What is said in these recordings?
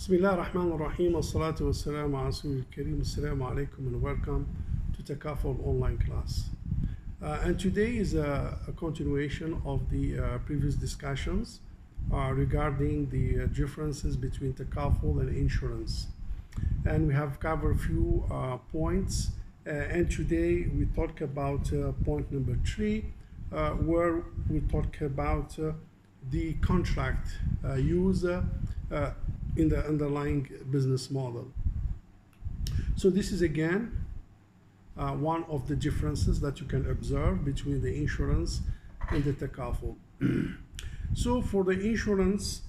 بسم الله الرحمن الرحيم والصلاة والسلام على رسول الكريم. Assalamu alaikum and welcome to Takaful online class. And today is a continuation of the previous discussions regarding the differences between Takaful and insurance. And we have covered a few points. And today we talk about point number 3, where we talk about the contract used in the underlying business model. So this is again one of the differences that you can observe between the insurance and the Takaful. So for the insurance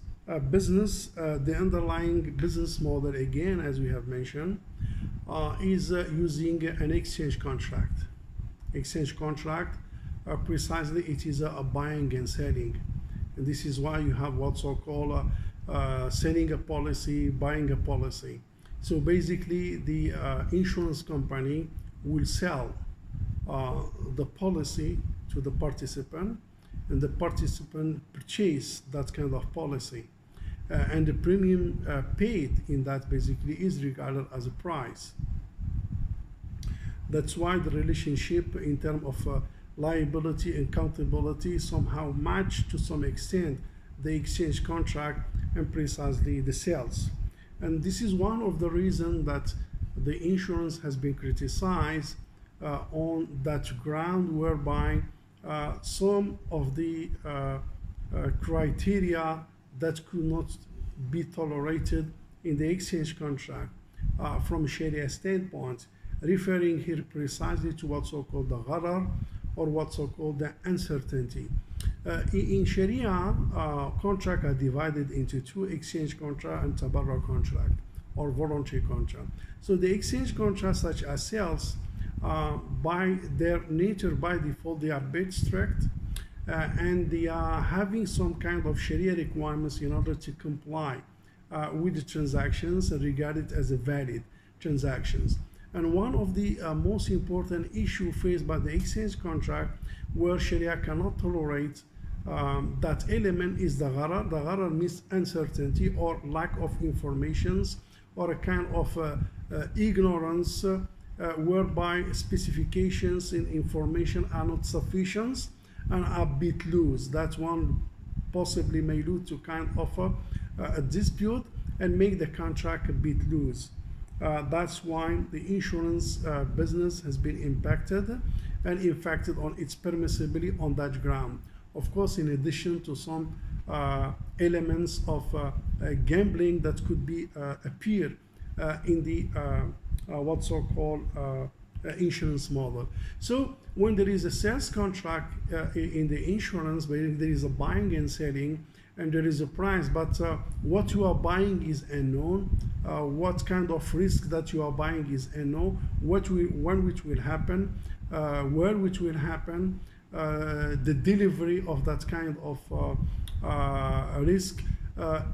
business, the underlying business model, again, as we have mentioned, is using an exchange contract. Exchange contract, precisely it is a buying and selling. And this is why you have what's so-called selling a policy, buying a policy. So basically the insurance company will sell the policy to the participant, and the participant purchase that kind of policy. And the premium paid in that basically is regarded as a price. That's why the relationship in terms of liability and accountability somehow match to some extent the exchange contract and precisely the sales. And this is one of the reasons that the insurance has been criticized on that ground, whereby some of the criteria that could not be tolerated in the exchange contract from Sharia standpoint, referring here precisely to what's so-called the gharar, or what's so-called the uncertainty. In Sharia, contracts are divided into two: exchange contract and tabarra contract, or voluntary contract. So the exchange contracts, such as sales, by their nature, by default, they are bit strict, and they are having some kind of Sharia requirements in order to comply with the transactions and regarded as a valid transactions. And one of the most important issues faced by the exchange contract, where Sharia cannot tolerate that element, is the gharar. The gharar means uncertainty or lack of informations, or a kind of ignorance, whereby specifications and information are not sufficient and are a bit loose. That one possibly may lead to kind of a dispute and make the contract a bit loose. That's why the insurance business has been impacted and infected on its permissibility on that ground. Of course, in addition to some elements of gambling that could be appear in the what's so-called insurance model. So when there is a sales contract in the insurance, where there is a buying and selling, and there is a price, but what you are buying is unknown. What kind of risk that you are buying is unknown. When which will happen, where which will happen, the delivery of that kind of risk,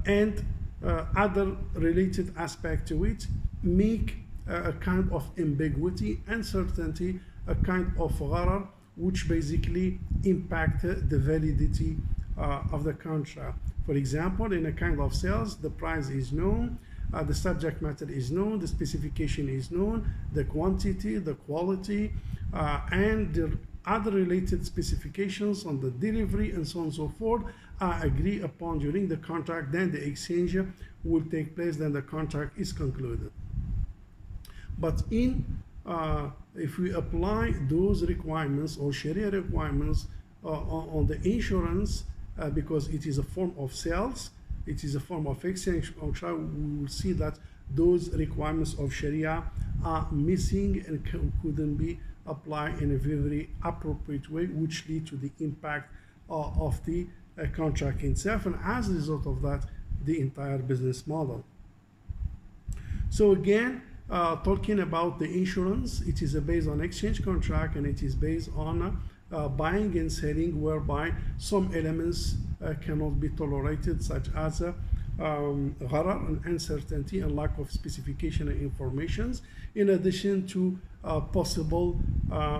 and other related aspect to it, make a kind of ambiguity, uncertainty, a kind of gharar, which basically impact the validity of the contract. For example, in a kind of sales, the price is known, the subject matter is known, the specification is known, the quantity, the quality, and the other related specifications on the delivery and so on and so forth are agreed upon during the contract. Then the exchange will take place, then the contract is concluded. But if we apply those requirements or Sharia requirements on the insurance, because it is a form of sales, it is a form of exchange contract, we will see that those requirements of Sharia are missing and couldn't be applied in a very appropriate way, which lead to the impact of the contract itself, and as a result of that, the entire business model. So again, talking about the insurance, it is based on exchange contract, and it is based on buying and selling, whereby some elements cannot be tolerated, such as gharar and uncertainty and lack of specification and informations, in addition to possible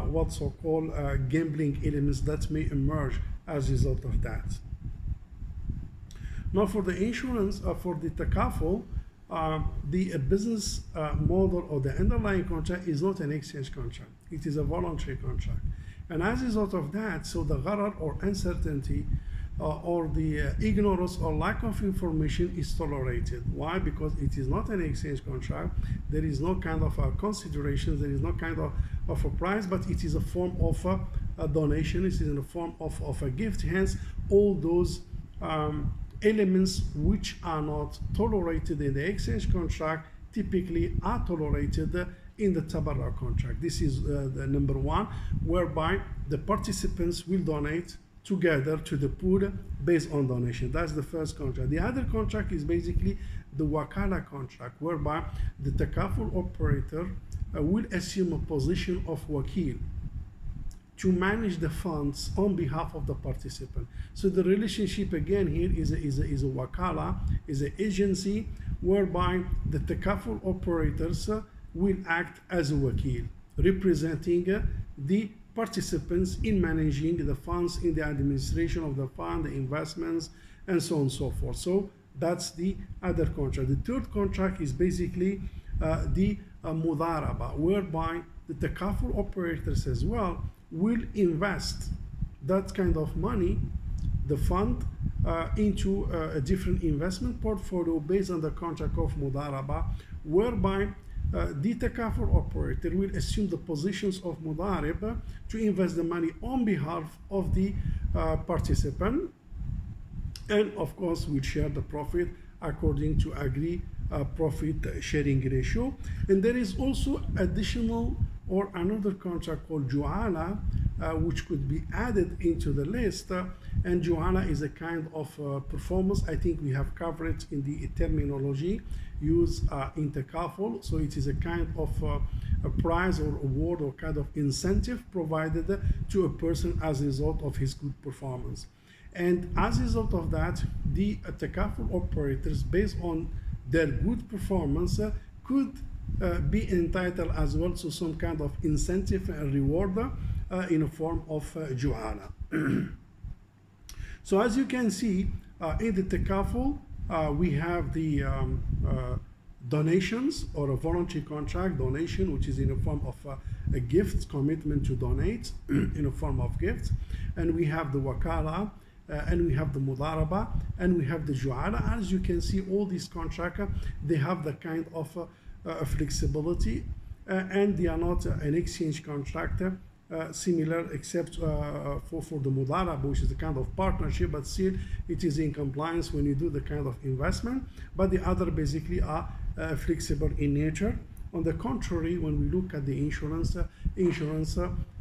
what's so-called gambling elements that may emerge as a result of that. Now for the insurance, for the Takaful, the business model or the underlying contract is not an exchange contract. It is a voluntary contract. And as a result of that, so the gharar or uncertainty or the ignorance or lack of information is tolerated. Why? Because it is not an exchange contract. There is no kind of consideration. There is no kind of a price, but it is a form of a donation. It is in the form of a gift. Hence, all those elements which are not tolerated in the exchange contract typically are tolerated in the tabarruk contract. This is the number one, whereby the participants will donate together to the pool based on donation. That's the first contract. The other contract is basically the wakala contract, whereby the takaful operator will assume a position of wakil to manage the funds on behalf of the participant. So the relationship again here is a wakala, is an agency whereby the takaful operators will act as a wakil, representing the participants in managing the funds, in the administration of the fund, the investments, and so on and so forth. So that's the other contract. The third contract is basically the mudaraba, whereby the takaful operators as well will invest that kind of money, the fund, into a different investment portfolio based on the contract of mudaraba, whereby the takaful operator will assume the positions of mudarib to invest the money on behalf of the participant, and of course will share the profit according to agreed profit sharing ratio. And there is also additional or another contract called juala, which could be added into the list. And juala is a kind of performance. I think we have covered it in the terminology used in Takaful. So it is a kind of a prize or award or kind of incentive provided to a person as a result of his good performance. And as a result of that, the Takaful operators, based on their good performance, could be entitled as well to some kind of incentive and reward in a form of juala. So as you can see, in the Takaful, we have the donations or a voluntary contract donation, which is in a form of a gift, commitment to donate in a form of gift. And we have the wakala, and we have the mudaraba, and we have the juala. As you can see, all these contracts, they have the kind of flexibility, and they are not an exchange contract, similar except for the mudaraba, which is a kind of partnership, but still it is in compliance when you do the kind of investment. But the other basically are flexible in nature. On the contrary, when we look at the insurance,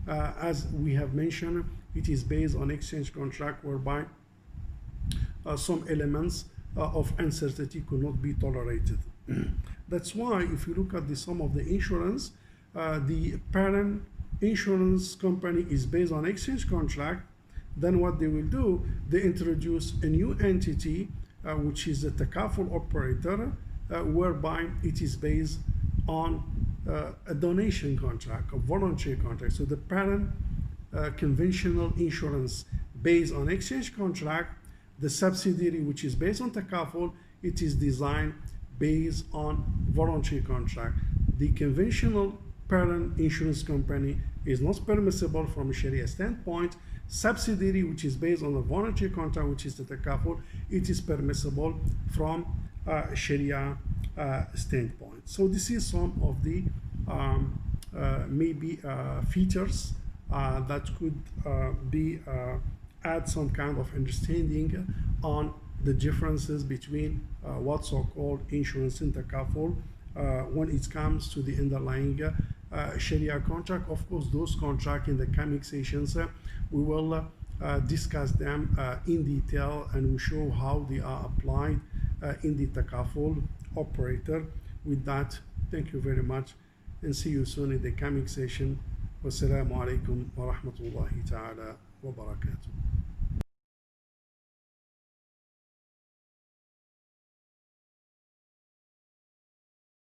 as we have mentioned, it is based on exchange contract whereby some elements of uncertainty could not be tolerated. That's why if you look at the sum of the insurance, the parent insurance company is based on exchange contract. Then what they will do, they introduce a new entity, which is the takaful operator, whereby it is based on a donation contract, a voluntary contract. So the parent conventional insurance based on exchange contract, the subsidiary which is based on takaful, it is designed based on voluntary contract. The conventional parent insurance company is not permissible from a Sharia standpoint. Subsidiary which is based on a voluntary contract, which is the takaful, it is permissible from Sharia standpoint. So this is some of the maybe features that could be add some kind of understanding on the differences between what's so-called insurance and takaful when it comes to the underlying Sharia contract. Of course, those contracts in the coming sessions, we will discuss them in detail, and we show how they are applied in the takaful operator. With that, thank you very much, and see you soon in the coming session. Wassalamu alaikum wa rahmatullahi ta'ala wa barakatuh.